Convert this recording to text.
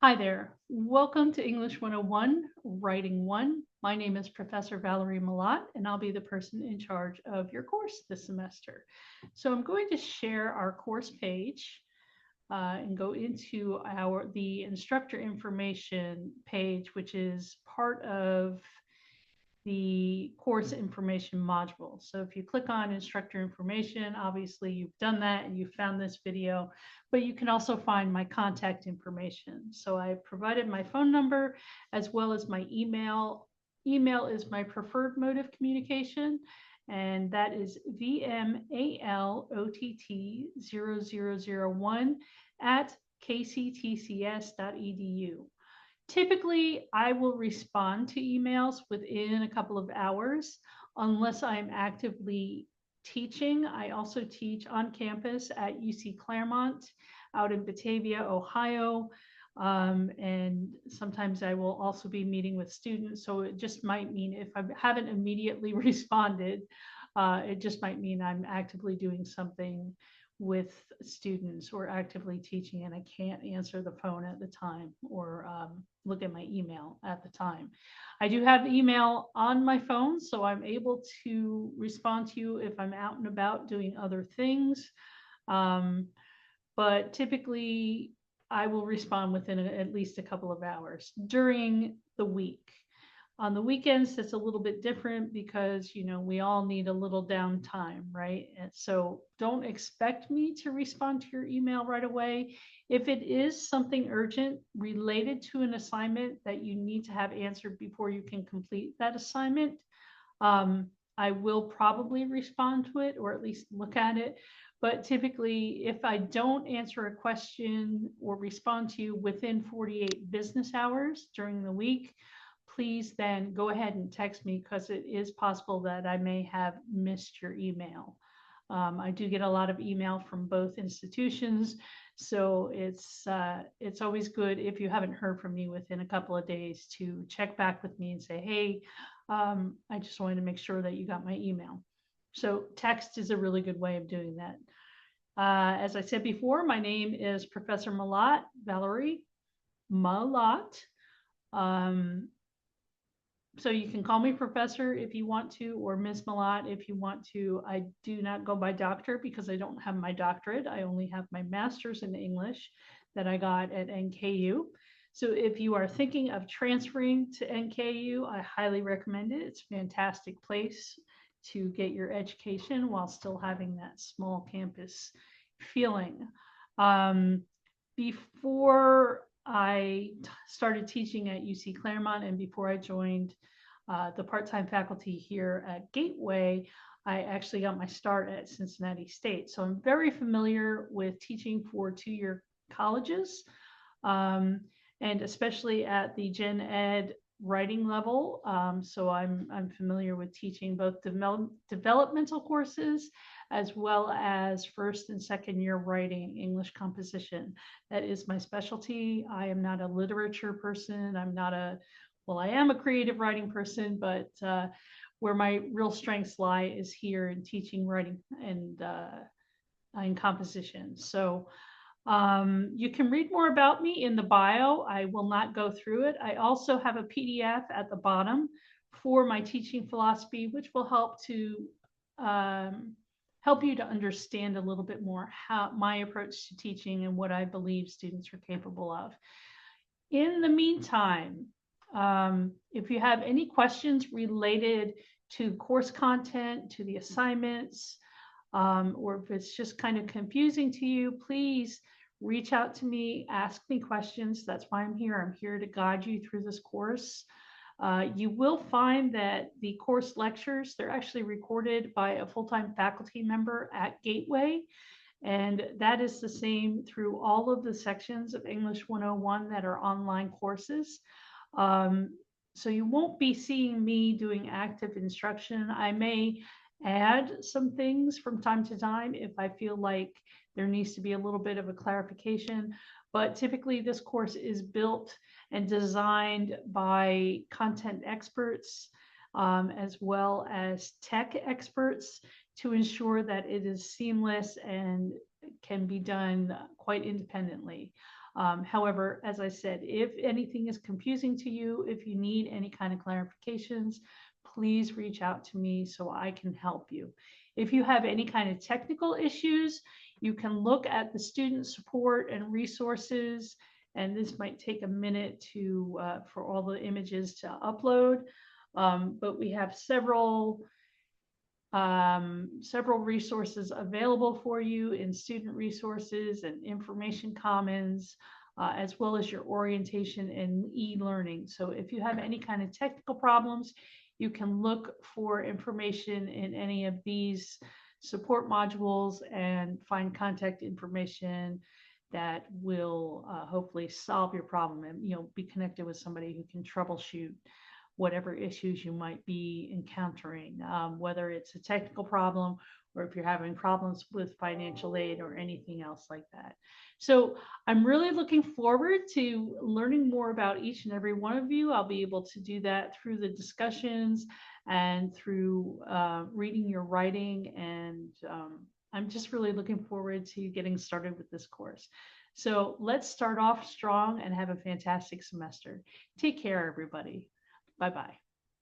Hi there. Welcome to English 101, Writing 1. My name is Professor Valerie Malat, and I'll be the person in charge of your course this semester. So I'm going to share our course page and go into the instructor information page, which is part of the course information module. So if you click on instructor information, obviously you've done that and you found this video, but you can also find my contact information. So I provided my phone number as well as my email. Email is my preferred mode of communication, and that is vmalott0001 at kctcs.edu. Typically, I will respond to emails within a couple of hours unless I'm actively teaching. I also teach on campus at UC Claremont out in Batavia, Ohio. And sometimes I will also be meeting with students. So it just might mean if I haven't immediately responded, it just might mean I'm actively doing something with students or actively teaching and I can't answer the phone at the time or look at my email at the time. I do have email on my phone, so I'm able to respond to you if I'm out and about doing other things. Um, but typically, I will respond within at least a couple of hours during the week. On the weekends, it's a little bit different because, we all need a little downtime, right? And so don't expect me to respond to your email right away. If it is something urgent related to an assignment that you need to have answered before you can complete that assignment, I will probably respond to it or at least look at it. But typically, if I don't answer a question or respond to you within 48 business hours during the week, please then go ahead and text me because it is possible that I may have missed your email. I do get a lot of email from both institutions, so it's always good if you haven't heard from me within a couple of days to check back with me and say, hey, I just wanted to make sure that you got my email. So text is a really good way of doing that. As I said before, my name is Professor Malat, Valerie Malat. Um, so you can call me professor if you want to, or Miss Malat if you want to. I do not go by doctor because I don't have my doctorate. I only have my master's in English that I got at NKU. So if you are thinking of transferring to NKU, I highly recommend it. It's a fantastic place to get your education while still having that small campus feeling. Before I started teaching at UC Claremont and before I joined the part-time faculty here at Gateway, I actually got my start at Cincinnati State. So I'm very familiar with teaching for two-year colleges, and especially at the gen ed writing level. So I'm familiar with teaching both developmental courses as well as first and second year writing English composition. That is my specialty. I am not a literature person. I am a creative writing person, but where my real strengths lie is here in teaching writing and in composition. So you can read more about me in the bio. I will not go through it. I also have a PDF at the bottom for my teaching philosophy, which will help you to understand a little bit more how my approach to teaching and what I believe students are capable of. In the meantime, if you have any questions related to course content, to the assignments, or if it's just kind of confusing to you, please reach out to me, ask me questions. That's why I'm here. I'm here to guide you through this course. You will find that the course lectures, they're actually recorded by a full-time faculty member at Gateway. And that is the same through all of the sections of English 101 that are online courses. So you won't be seeing me doing active instruction. I may add some things from time to time if I feel like there needs to be a little bit of a clarification. But typically this course is built and designed by content experts as well as tech experts to ensure that it is seamless and can be done quite independently. However, as I said, if anything is confusing to you, if you need any kind of clarifications, please reach out to me so I can help you. If you have any kind of technical issues, you can look at the student support and resources, and this might take a minute to for all the images to upload. But we have several resources available for you in student resources and information commons, as well as your orientation and e-learning. So if you have any kind of technical problems, you can look for information in any of these support modules and find contact information that will hopefully solve your problem, and be connected with somebody who can troubleshoot whatever issues you might be encountering, whether it's a technical problem or if you're having problems with financial aid or anything else like that. So I'm really looking forward to learning more about each and every one of you. I'll be able to do that through the discussions and through reading your writing. And I'm just really looking forward to getting started with this course. So let's start off strong and have a fantastic semester. Take care, everybody. Bye-bye.